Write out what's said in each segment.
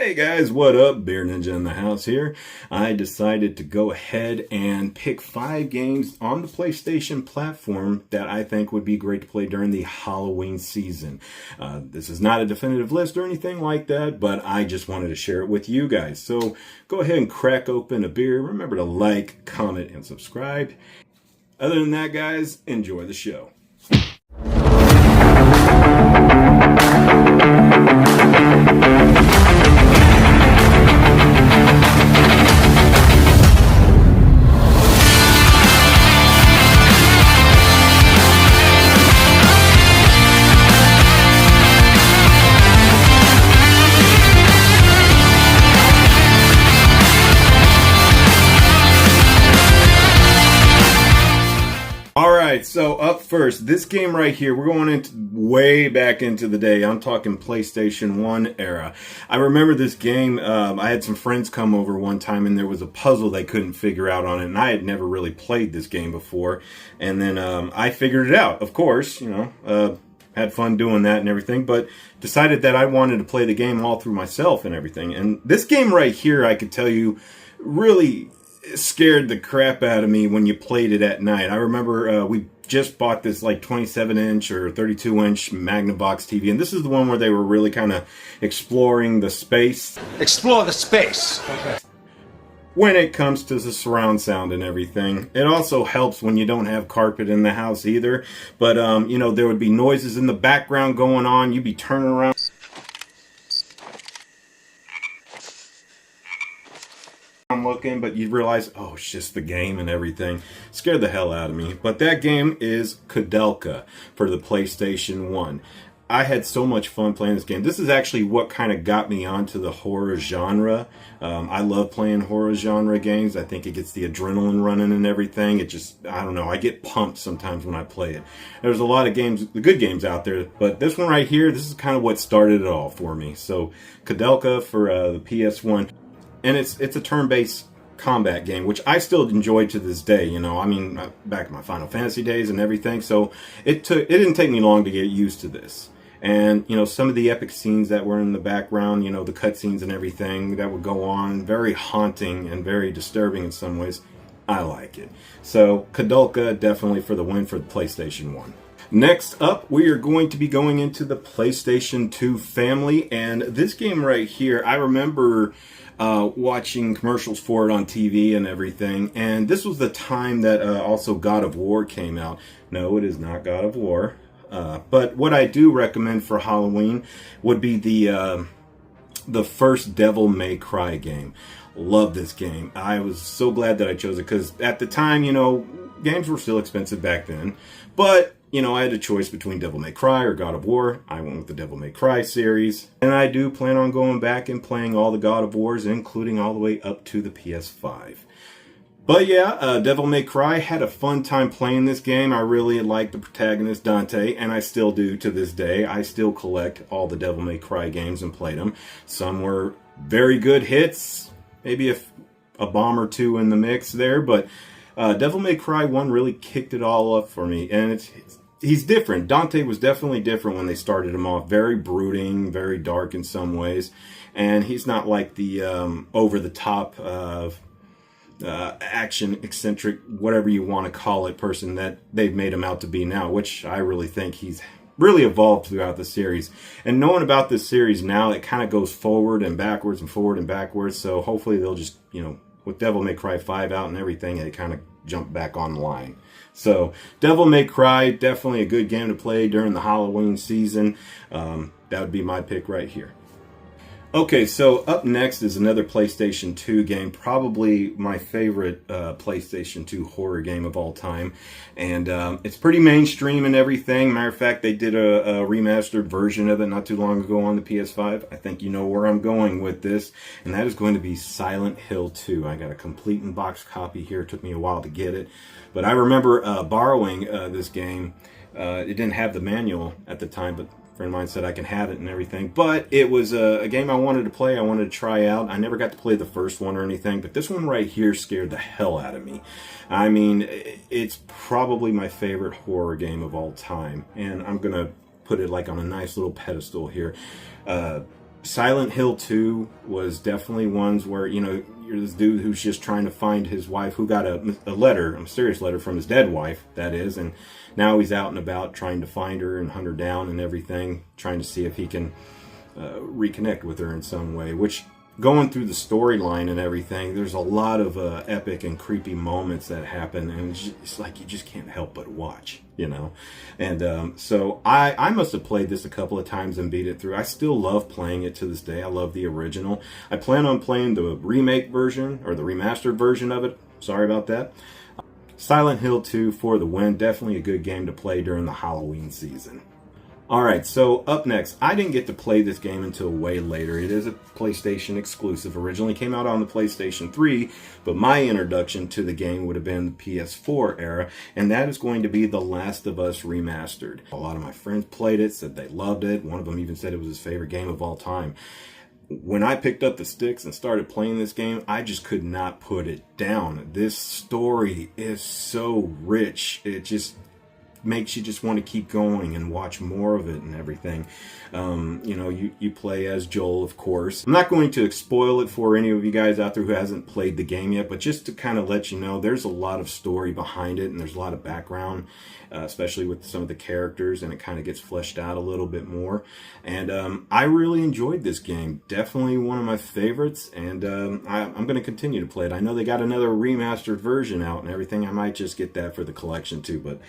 Hey guys, what up? Beer Ninja in the house here. I decided to go ahead and pick 5 games on the PlayStation platform that I think would be great to play during the Halloween season. This is not a definitive list or anything like that, but I just wanted to share it with you guys. So go ahead and crack open a beer. Remember to like, comment, and subscribe. Other than that, guys, enjoy the show. Alright, so up first, this game right here, we're going into way back into the day. I'm talking PlayStation 1 era. I remember this game, I had some friends come over one time and there was a puzzle they couldn't figure out on it, and I had never really played this game before. And then I figured it out, of course, had fun doing that and everything, but decided that I wanted to play the game all through myself and everything. And this game right here, I could tell you, really scared the crap out of me when you played it at night. I remember we just bought this like 27-inch or 32-inch Magnavox TV, and this is the one where they were really kind of exploring the space. Explore the space. Okay. When it comes to the surround sound and everything. It also helps when you don't have carpet in the house either. But, there would be noises in the background going on. You'd be turning around. I'm looking, but you realize, oh, it's just the game and everything. Scared the hell out of me. But that game is Kudelka for the PlayStation 1. I had so much fun playing this game. This is actually what kind of got me onto the horror genre. I love playing horror genre games. I think it gets the adrenaline running and everything. It just, I don't know, I get pumped sometimes when I play it. There's a lot of games, the good games out there, but this one right here, this is kind of what started it all for me. So Kudelka for the PS1. And it's a turn-based combat game, which I still enjoy to this day. Back in my Final Fantasy days and everything. So it didn't take me long to get used to this. And some of the epic scenes that were in the background, the cutscenes and everything that would go on, very haunting and very disturbing in some ways. I like it. So Kudelka definitely for the win for the PlayStation 1. Next up, we are going to be going into the PlayStation 2 family, and this game right here, I remember watching commercials for it on TV and everything, and this was the time that also God of War came out. No, it is not God of War, but what I do recommend for Halloween would be the first Devil May Cry game. Love this game. I was so glad that I chose it, because at the time, games were still expensive back then, but I had a choice between Devil May Cry or God of War. I went with the Devil May Cry series. And I do plan on going back and playing all the God of Wars, including all the way up to the PS5. But yeah, Devil May Cry, had a fun time playing this game. I really liked the protagonist, Dante, and I still do to this day. I still collect all the Devil May Cry games and played them. Some were very good hits, maybe a bomb or two in the mix there, but Devil May Cry 1 really kicked it all up for me, and he's different. Dante was definitely different when they started him off. Very brooding, very dark in some ways. And he's not like the over-the-top action, eccentric, whatever you want to call it, person that they've made him out to be now, which I really think he's really evolved throughout the series. And knowing about this series now, it kind of goes forward and backwards and forward and backwards. So hopefully they'll just, with Devil May Cry 5 out and everything, it kind of jump back online. So Devil May Cry, definitely a good game to play during the Halloween season. That would be my pick right here. Okay, so up next is another PlayStation 2 game, probably my favorite PlayStation 2 horror game of all time. And it's pretty mainstream and everything. Matter of fact, they did a remastered version of it not too long ago on the PS5. I think you know where I'm going with this. And that is going to be Silent Hill 2. I got a complete in-box copy here. It took me a while to get it. But I remember borrowing this game. It didn't have the manual at the time, but friend of mine said I can have it and everything, but it was a game I wanted to play. I wanted to try out. I never got to play the first one or anything, but this one right here scared the hell out of me. I mean, it's probably my favorite horror game of all time, and I'm gonna put it like on a nice little pedestal here. Silent Hill 2 was definitely ones where, you know, you're this dude who's just trying to find his wife who got a letter, a mysterious letter from his dead wife, that is, and now he's out and about trying to find her and hunt her down and everything, trying to see if he can reconnect with her in some way, which going through the storyline and everything, there's a lot of epic and creepy moments that happen, and it's like you just can't help but watch, you know. And so I must have played this a couple of times and beat it through. I still love playing it to this day. I love the original. I plan on playing the remake version or the remastered version of it. Sorry about that. Silent Hill 2 for the win. Definitely a good game to play during the Halloween season. Alright, so up next, I didn't get to play this game until way later. It is a PlayStation exclusive. Originally came out on the PlayStation 3, but my introduction to the game would have been the PS4 era, and that is going to be The Last of Us Remastered. A lot of my friends played it, said they loved it. One of them even said it was his favorite game of all time. When I picked up the sticks and started playing this game, I just could not put it down. This story is so rich. It just makes you just want to keep going and watch more of it and everything. You know, you play as Joel, of course. I'm not going to spoil it for any of you guys out there who hasn't played the game yet, but just to kind of let you know, there's a lot of story behind it and there's a lot of background, especially with some of the characters, and it kind of gets fleshed out a little bit more. And I really enjoyed this game. Definitely one of my favorites, and I'm going to continue to play it. I know they got another remastered version out and everything. I might just get that for the collection too, but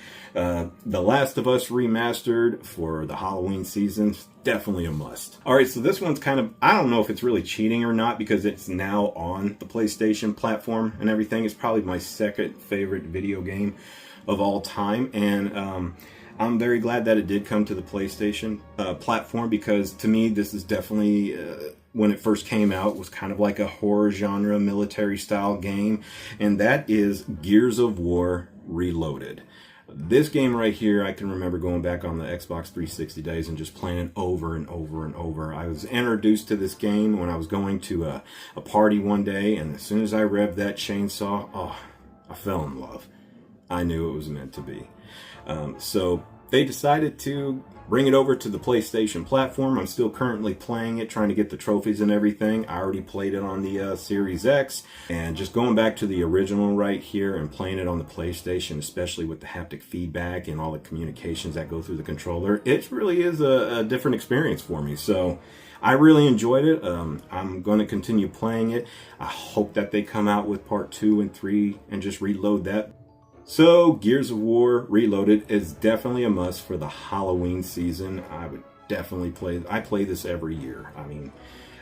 The Last of Us Remastered for the Halloween season, definitely a must. Alright, so this one's kind of, I don't know if it's really cheating or not because it's now on the PlayStation platform and everything. It's probably my second favorite video game of all time, and I'm very glad that it did come to the PlayStation platform, because to me this is definitely when it first came out was kind of like a horror genre military style game, and that is Gears of War Reloaded. This game right here, I can remember going back on the Xbox 360 days and just playing it over and over and over. I was introduced to this game when I was going to a party one day, and as soon as I revved that chainsaw, oh, I fell in love. I knew it was meant to be. So they decided to bring it over to the PlayStation platform. I'm still currently playing it, trying to get the trophies and everything. I already played it on the Series X, and just going back to the original right here and playing it on the PlayStation, especially with the haptic feedback and all the communications that go through the controller, it really is a different experience for me. So I really enjoyed it. I'm going to continue playing it. I hope that they come out with part 2 and 3 and just reload that. So Gears of War Reloaded is definitely a must for the Halloween season. I would definitely play. I play this every year. I mean,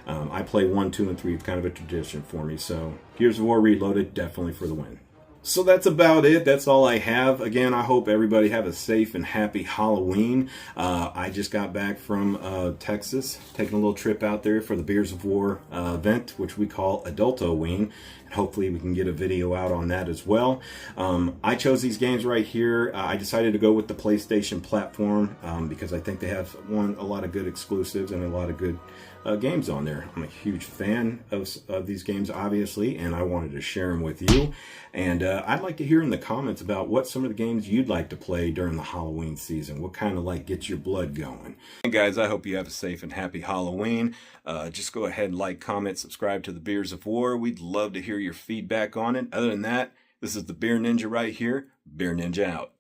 I play 1, 2, and 3. It's kind of a tradition for me. So Gears of War Reloaded, definitely for the win. So that's about it. That's all I have. Again, I hope everybody have a safe and happy Halloween. I just got back from Texas, taking a little trip out there for the Gears of War event, which we call Adultoween. And hopefully we can get a video out on that as well. I chose these games right here. I decided to go with the PlayStation platform because I think they have a lot of good exclusives and a lot of good games on there. I'm a huge fan of these games, obviously, and I wanted to share them with you. And I'd like to hear in the comments about what some of the games you'd like to play during the Halloween season. What kind of like gets your blood going? And guys, I hope you have a safe and happy Halloween. Just go ahead and like, comment, subscribe to the Beers of War. We'd love to hear your feedback on it. Other than that, this is the Beer Ninja right here. Beer Ninja out.